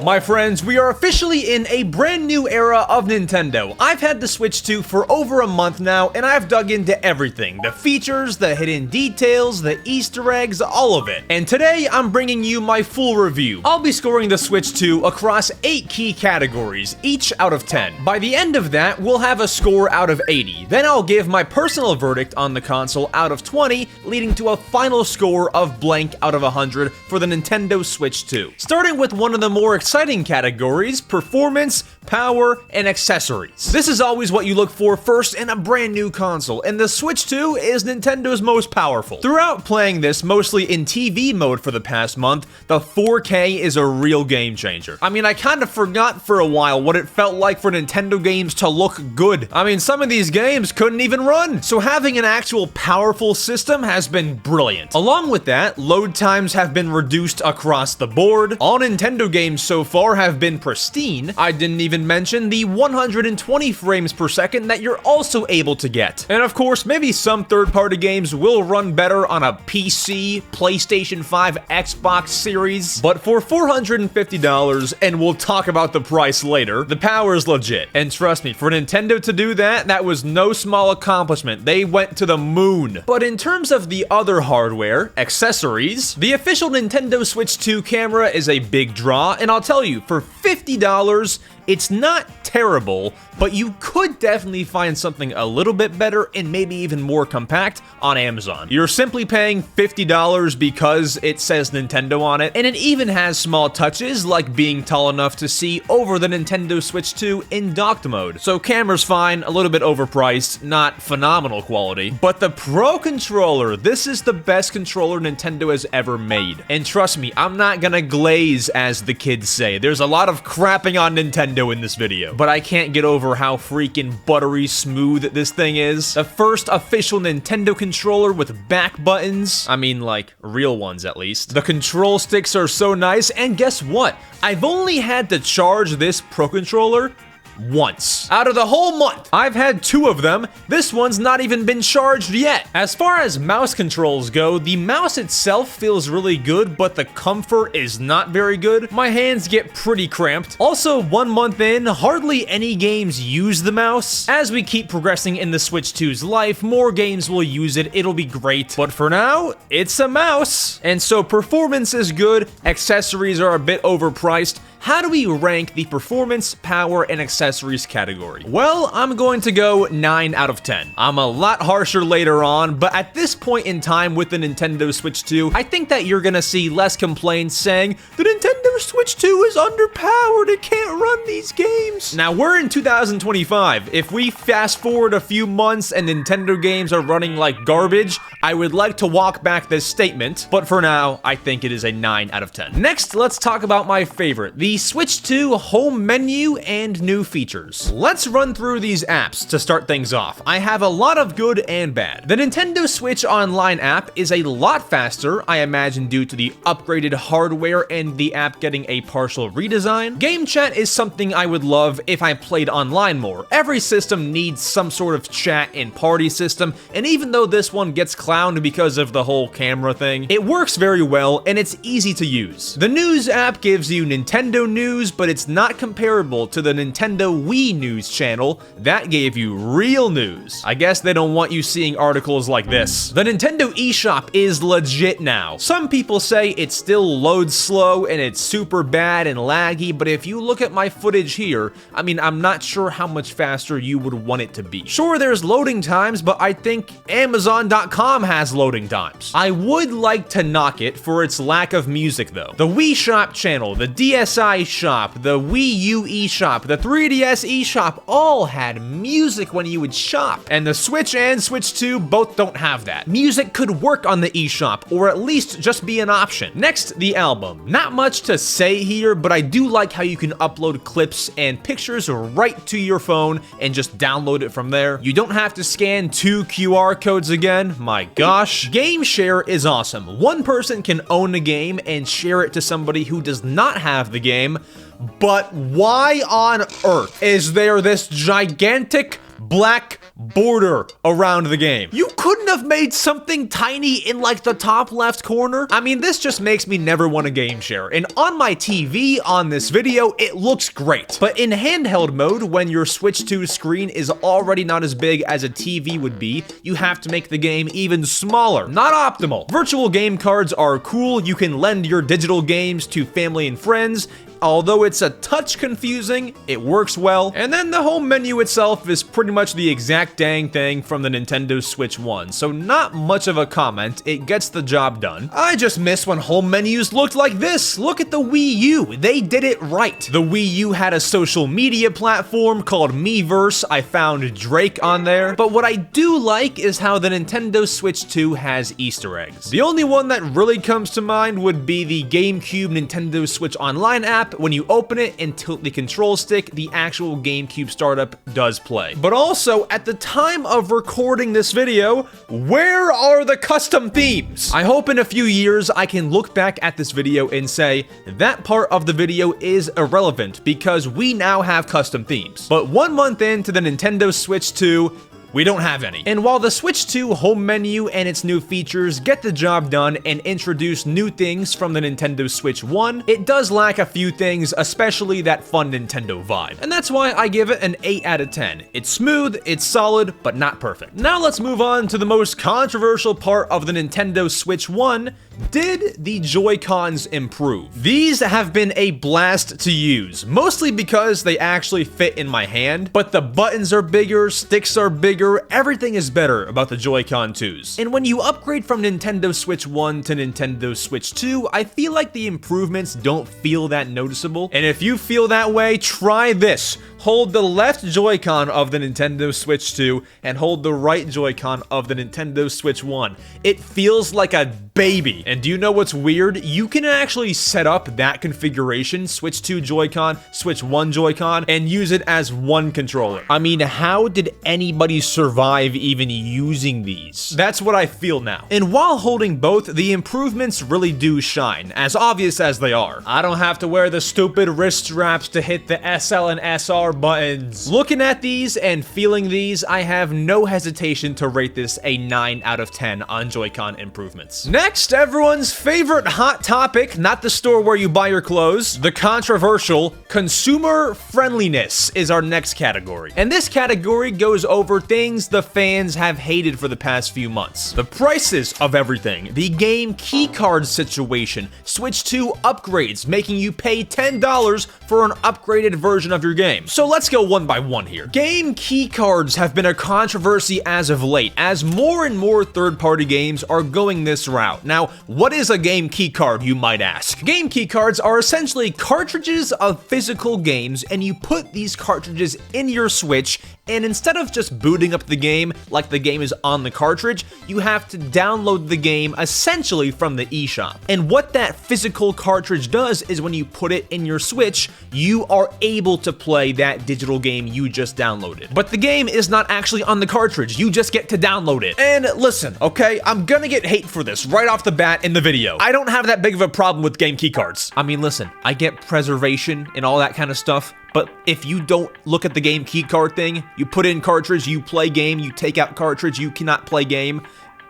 My friends, we are officially in a brand new era of Nintendo. I've had the Switch 2 for over a month now, and I've dug into everything. The features, the hidden details, the Easter eggs, all of it. And today, I'm bringing you my full review. I'll be scoring the Switch 2 across 8 key categories, each out of 10. By the end of that, we'll have a score out of 80. Then I'll give my personal verdict on the console out of 20, leading to a final score of blank out of 100 for the Nintendo Switch 2. Starting with one of the more exciting categories: performance, power, and accessories. This is always what you look for first in a brand new console, and the Switch 2 is Nintendo's most powerful. Throughout playing this, mostly in TV mode for the past month, the 4K is a real game changer. I mean, I kind of forgot for a while what it felt like for Nintendo games to look good. I mean, some of these games couldn't even run, so having an actual powerful system has been brilliant. Along with that, load times have been reduced across the board. All Nintendo games so far have been pristine. I didn't even mention the 120 frames per second that you're also able to get. And of course, maybe some third-party games will run better on a PC, PlayStation 5, Xbox Series, but for $450, and we'll talk about the price later, the power is legit. And trust me, for Nintendo to do that, that was no small accomplishment. They went to the moon. But in terms of the other hardware, accessories, the official Nintendo Switch 2 camera is a big draw, and I'll tell you, for $50, it's not terrible, but you could definitely find something a little bit better and maybe even more compact on Amazon. You're simply paying $50 because it says Nintendo on it, and it even has small touches like being tall enough to see over the Nintendo Switch 2 in docked mode. So camera's fine, a little bit overpriced, not phenomenal quality. But the Pro Controller, this is the best controller Nintendo has ever made. And trust me, I'm not gonna glaze, as the kids say. There's a lot of crapping on Nintendo in this video, but I can't get over how freaking buttery smooth this thing is. The first official Nintendo controller with back buttons. I mean, like, real ones at least. The control sticks are so nice, and guess what? I've only had to charge this Pro Controller once. Out of the whole month, I've had 2 of them. This one's not even been charged yet. As far as mouse controls go, the mouse itself feels really good, but the comfort is not very good. My hands get pretty cramped. Also, 1 month in, hardly any games use the mouse. As we keep progressing in the Switch 2's life, more games will use it. It'll be great. But for now, it's a mouse. And so performance is good, accessories are a bit overpriced. How do we rank the performance, power, and accessories category? Well, I'm going to go 9 out of 10. I'm a lot harsher later on, but at this point in time with the Nintendo Switch 2, I think that you're gonna see less complaints saying, the Nintendo Switch 2 is underpowered, it can't run these games. Now, we're in 2025. If we fast forward a few months and Nintendo games are running like garbage, I would like to walk back this statement, but for now, I think it is a 9 out of 10. Next, let's talk about my favorite, the Switch 2 home menu and new features. Let's run through these apps to start things off. I have a lot of good and bad. The Nintendo Switch Online app is a lot faster, I imagine due to the upgraded hardware and the app getting a partial redesign. Game chat is something I would love if I played online more. Every system needs some sort of chat and party system, and even though this one gets clowned because of the whole camera thing, it works very well and it's easy to use. The news app gives you Nintendo news, but it's not comparable to the Nintendo Wii News channel. That gave you real news. I guess they don't want you seeing articles like this. The Nintendo eShop is legit now. Some people say it still loads slow and it's super bad and laggy, but if you look at my footage here, I mean, I'm not sure how much faster you would want it to be. Sure, there's loading times, but I think Amazon.com has loading times. I would like to knock it for its lack of music though. The Wii Shop channel, the DSi eShop, the Wii U eShop, the 3DS eShop all had music when you would shop, and the Switch and Switch 2 both don't have that. Music could work on the eShop, or at least just be an option. Next, the album. Not much to say here, but I do like how you can upload clips and pictures right to your phone and just download it from there. You don't have to scan 2 QR codes again. My gosh. Game Share is awesome. One person can own a game and share it to somebody who does not have the game, but why on earth is there this gigantic black border around the game. You couldn't have made something tiny in like the top left corner? I mean, this just makes me never want a game share. And on my TV, on this video, it looks great. But in handheld mode, when your Switch 2 screen is already not as big as a TV would be, you have to make the game even smaller. Not optimal. Virtual game cards are cool. You can lend your digital games to family and friends. Although it's a touch confusing, it works well. And then the home menu itself is pretty much the exact dang thing from the Nintendo Switch 1, so not much of a comment, it gets the job done. I just miss when home menus looked like this. Look at the Wii U, they did it right. The Wii U had a social media platform called Miiverse. I found Drake on there. But what I do like is how the Nintendo Switch 2 has Easter eggs. The only one that really comes to mind would be the GameCube Nintendo Switch Online app. When you open it and tilt the control stick, the actual GameCube startup does play. But also, at the time of recording this video, where are the custom themes? I hope in a few years I can look back at this video and say, that part of the video is irrelevant because we now have custom themes. But 1 month into the Nintendo Switch 2, we don't have any. And while the Switch 2 home menu and its new features get the job done and introduce new things from the Nintendo Switch 1, it does lack a few things, especially that fun Nintendo vibe. And that's why I give it an 8 out of 10. It's smooth, it's solid, but not perfect. Now let's move on to the most controversial part of the Nintendo Switch 1. Did the Joy-Cons improve? These have been a blast to use, mostly because they actually fit in my hand, but the buttons are bigger, sticks are bigger, everything is better about the Joy-Con 2s. And when you upgrade from Nintendo Switch 1 to Nintendo Switch 2, I feel like the improvements don't feel that noticeable. And if you feel that way, try this. Hold the left Joy-Con of the Nintendo Switch 2 and hold the right Joy-Con of the Nintendo Switch 1. It feels like a baby. And do you know what's weird? You can actually set up that configuration, Switch 2 Joy-Con, Switch 1 Joy-Con, and use it as one controller. I mean, how did anybody survive even using these? That's what I feel now. And while holding both, the improvements really do shine, as obvious as they are. I don't have to wear the stupid wrist straps to hit the SL and SR buttons. Looking at these and feeling these, I have no hesitation to rate this a 9 out of 10 on Joy-Con improvements. Next, everyone's favorite hot topic, not the store where you buy your clothes, the controversial consumer friendliness is our next category. And this category goes over things the fans have hated for the past few months. The prices of everything, the game keycard situation, Switch 2 upgrades, making you pay $10 for an upgraded version of your game. So let's go one by one here. Game keycards have been a controversy as of late, as more and more third-party games are going this route. Now, what is a game keycard, you might ask? Game keycards are essentially cartridges of physical games, and you put these cartridges in your Switch, and instead of just booting up the game like the game is on the cartridge, you have to download the game essentially from the eShop. And what that physical cartridge does is when you put it in your Switch, you are able to play that digital game you just downloaded. But the game is not actually on the cartridge, you just get to download it. And listen, okay, I'm gonna get hate for this right off the bat in the video. I don't have that big of a problem with game keycards. I mean, listen, I get preservation and all that kind of stuff, but if you don't look at the game keycard thing, you put in cartridge, you play game, you take out cartridge, you cannot play game.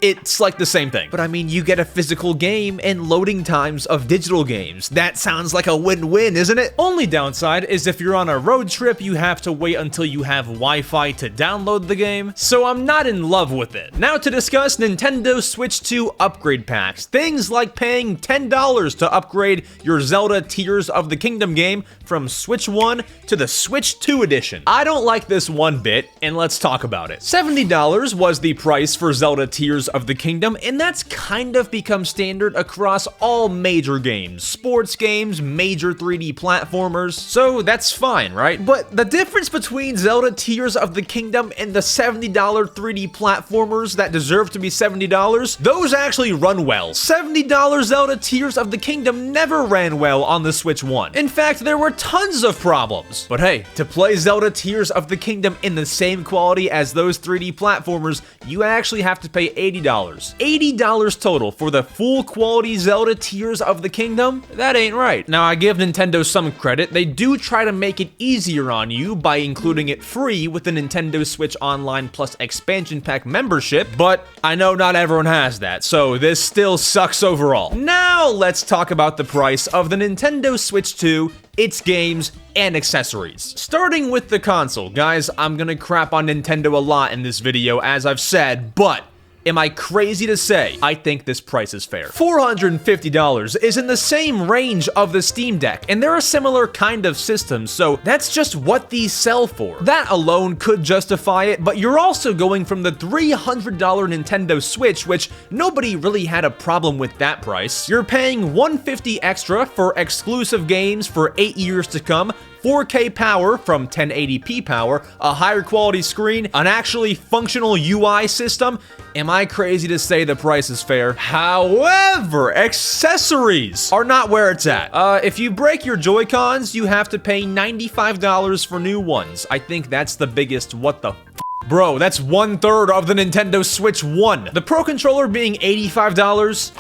It's like the same thing. But I mean, you get a physical game and loading times of digital games. That sounds like a win-win, isn't it? Only downside is if you're on a road trip, you have to wait until you have Wi-Fi to download the game. So I'm not in love with it. Now to discuss Nintendo Switch 2 upgrade packs. Things like paying $10 to upgrade your Zelda Tears of the Kingdom game from Switch 1 to the Switch 2 edition. I don't like this one bit, and let's talk about it. $70 was the price for Zelda Tears of the Kingdom, and that's kind of become standard across all major games, sports games, major 3D platformers, so that's fine, right? But the difference between Zelda Tears of the Kingdom and the $70 3D platformers that deserve to be $70, those actually run well. $70 Zelda Tears of the Kingdom never ran well on the Switch 1. In fact, there were tons of problems. But hey, to play Zelda Tears of the Kingdom in the same quality as those 3D platformers, you actually have to pay $80. $80 total for the full quality Zelda Tears of the Kingdom? That ain't right. Now, I give Nintendo some credit. They do try to make it easier on you by including it free with the Nintendo Switch Online Plus expansion pack membership, but I know not everyone has that, so this still sucks overall. Now, let's talk about the price of the Nintendo Switch 2, its games, and accessories. Starting with the console, guys, I'm gonna crap on Nintendo a lot in this video, as I've said, but am I crazy to say I think this price is fair? $450 is in the same range of the Steam Deck, and they're a similar kind of system, so that's just what these sell for. That alone could justify it, but you're also going from the $300 Nintendo Switch, which nobody really had a problem with that price. You're paying $150 extra for exclusive games for 8 years to come, 4K power from 1080p power, a higher quality screen, an actually functional UI system. Am I crazy to say the price is fair? However, accessories are not where it's at. If you break your Joy-Cons, you have to pay $95 for new ones. I think that's the biggest what the bro, that's 1/3 of the Nintendo Switch 1. The Pro Controller being $85,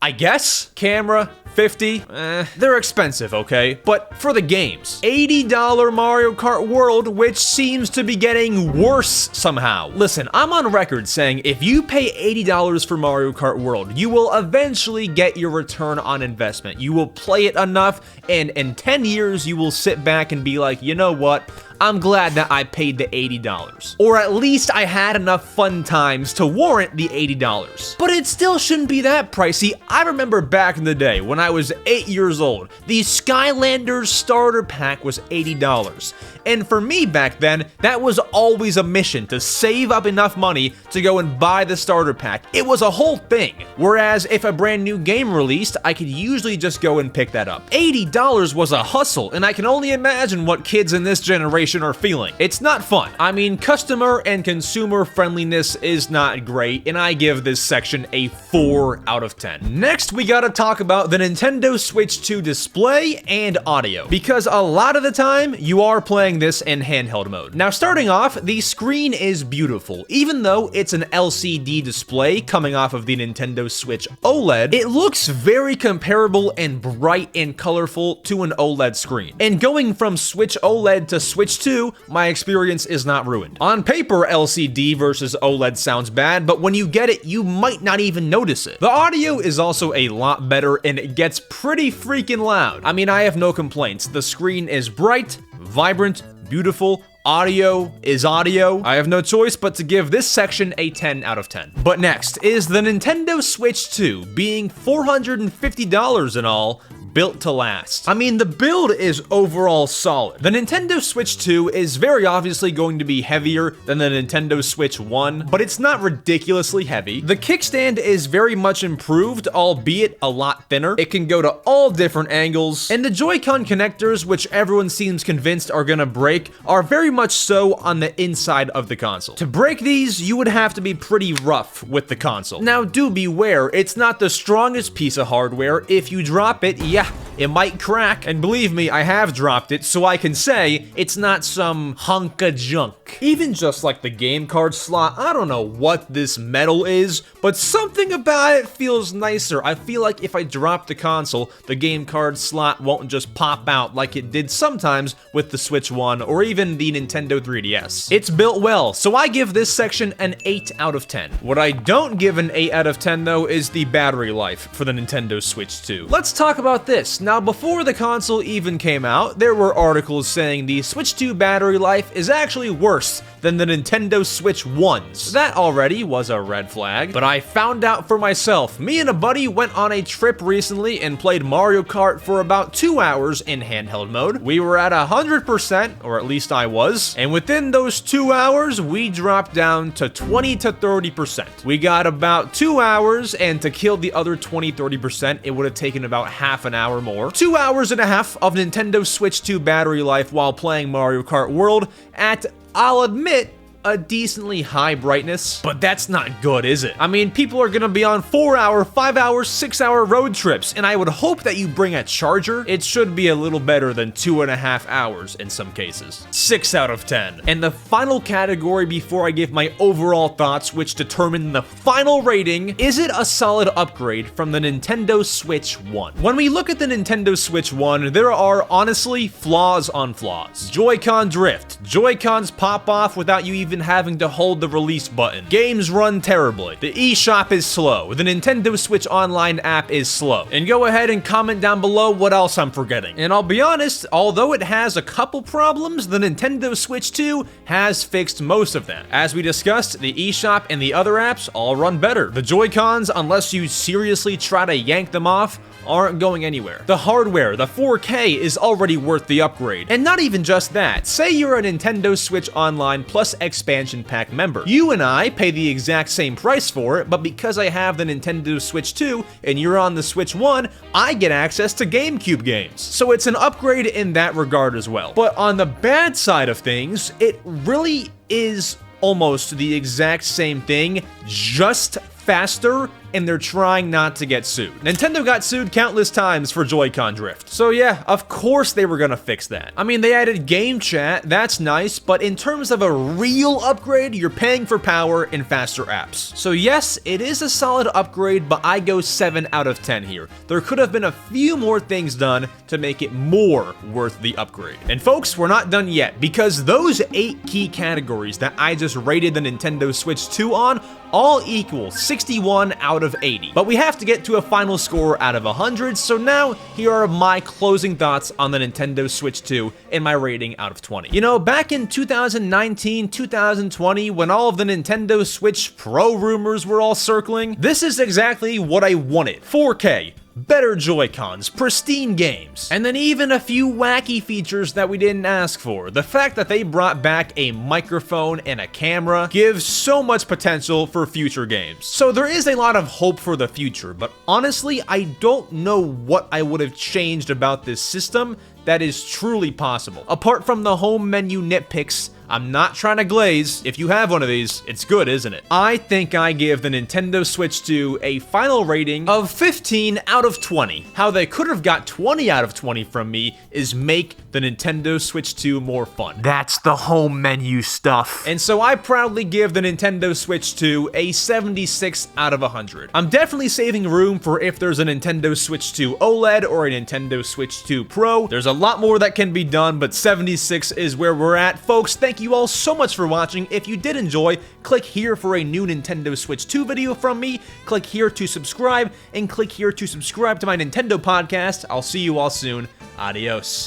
I guess? Camera, $50, they're expensive, okay? But for the games, $80 Mario Kart World, which seems to be getting worse somehow. Listen, I'm on record saying if you pay $80 for Mario Kart World, you will eventually get your return on investment. You will play it enough, and in 10 years, you will sit back and be like, you know what? I'm glad that I paid the $80. Or at least I had enough fun times to warrant the $80. But it still shouldn't be that pricey. I remember back in the day when I was 8 years old, the Skylanders starter pack was $80. And for me back then, that was always a mission to save up enough money to go and buy the starter pack. It was a whole thing. Whereas if a brand new game released, I could usually just go and pick that up. $80 was a hustle, and I can only imagine what kids in this generation are feeling. It's not fun. I mean, customer and consumer friendliness is not great, and I give this section a 4 out of 10. Next, we gotta talk about the Nintendo Switch 2 display and audio, because a lot of the time, you are playing this in handheld mode. Now, starting off, the screen is beautiful. Even though it's an LCD display coming off of the Nintendo Switch OLED, it looks very comparable and bright and colorful to an OLED screen. And going from Switch OLED to Switch 2, my experience is not ruined. On paper, LCD versus OLED sounds bad, but when you get it, you might not even notice it. The audio is also a lot better, and it gets pretty freaking loud. I mean, I have no complaints. The screen is bright, vibrant, beautiful. Audio is audio. I have no choice but to give this section a 10 out of 10. But next is the Nintendo Switch 2, being $450 in all, built to last. I mean, the build is overall solid. The Nintendo Switch 2 is very obviously going to be heavier than the Nintendo Switch 1, but it's not ridiculously heavy. The kickstand is very much improved, albeit a lot thinner. It can go to all different angles, and the Joy-Con connectors, which everyone seems convinced are gonna break, are very much so on the inside of the console. To break these, you would have to be pretty rough with the console. Now, do beware, it's not the strongest piece of hardware. If you drop it, yeah, it might crack, and believe me, I have dropped it, so I can say it's not some hunk of junk. Even just like the game card slot, I don't know what this metal is, but something about it feels nicer. I feel like if I drop the console, the game card slot won't just pop out like it did sometimes with the Switch 1 or even the Nintendo 3DS. It's built well, so I give this section an 8 out of 10. What I don't give an 8 out of 10 though is the battery life for the Nintendo Switch 2. Let's talk about this. Now, before the console even came out, there were articles saying the Switch 2 battery life is actually worse than the Nintendo Switch 1's. That already was a red flag, but I found out for myself. Me and a buddy went on a trip recently and played Mario Kart for about 2 hours in handheld mode. We were at 100%, or at least I was, and within those 2 hours, we dropped down to 20 to 30%. We got about 2 hours, and to kill the other 20-30%, it would have taken about half an hour more. 2 hours and a half of Nintendo Switch 2 battery life while playing Mario Kart World at, I'll admit, a decently high brightness, but that's not good, is it? I mean, people are gonna be on 4-hour, 5-hour, 6-hour road trips, and I would hope that you bring a charger. It should be a little better than 2.5 hours in some cases. 6 out of 10. And the final category before I give my overall thoughts, which determine the final rating, is it a solid upgrade from the Nintendo Switch 1? When we look at the Nintendo Switch 1, there are honestly flaws on flaws. Joy-Con drift. Joy-Cons pop off without you even having to hold the release button. Games run terribly. The eShop is slow. The Nintendo Switch Online app is slow. And go ahead and comment down below what else I'm forgetting. And I'll be honest, although it has a couple problems, the Nintendo Switch 2 has fixed most of them. As we discussed, the eShop and the other apps all run better. The Joy-Cons, unless you seriously try to yank them off, aren't going anywhere. The hardware, the 4K, is already worth the upgrade. And not even just that. Say you're a Nintendo Switch Online Plus Expansion Pack member. You and I pay the exact same price for it, but because I have the Nintendo Switch 2 and you're on the Switch 1, I get access to GameCube games. So it's an upgrade in that regard as well. But on the bad side of things, it really is almost the exact same thing, just faster, and they're trying not to get sued. Nintendo got sued countless times for Joy-Con drift. So yeah, of course they were gonna fix that. I mean, they added game chat, that's nice, but in terms of a real upgrade, you're paying for power and faster apps. So yes, it is a solid upgrade, but I go 7 out of 10 here. There could have been a few more things done to make it more worth the upgrade. And folks, we're not done yet, because those 8 key categories that I just rated the Nintendo Switch 2 on all equal 61 out of 80. But we have to get to a final score out of 100, so now here are my closing thoughts on the Nintendo Switch 2 and my rating out of 20. You know, back in 2019, 2020, when all of the Nintendo Switch Pro rumors were all circling, this is exactly what I wanted. 4K. Better Joy-Cons, pristine games, and then even a few wacky features that we didn't ask for. The fact that they brought back a microphone and a camera gives so much potential for future games. So there is a lot of hope for the future, but honestly, I don't know what I would have changed about this system that is truly possible. Apart from the home menu nitpicks, I'm not trying to glaze. If you have one of these, it's good, isn't it? I think I give the Nintendo Switch 2 a final rating of 15 out of 20. How they could have got 20 out of 20 from me is make the Nintendo Switch 2 more fun. That's the home menu stuff. And so I proudly give the Nintendo Switch 2 a 76 out of 100. I'm definitely saving room for if there's a Nintendo Switch 2 OLED or a Nintendo Switch 2 Pro. There's a lot more that can be done, but 76 is where we're at. Folks, thank you all so much for watching. If you did enjoy, click here for a new Nintendo Switch 2 video from me, click here to subscribe, and click here to subscribe to my Nintendo podcast. I'll see you all soon. Adios.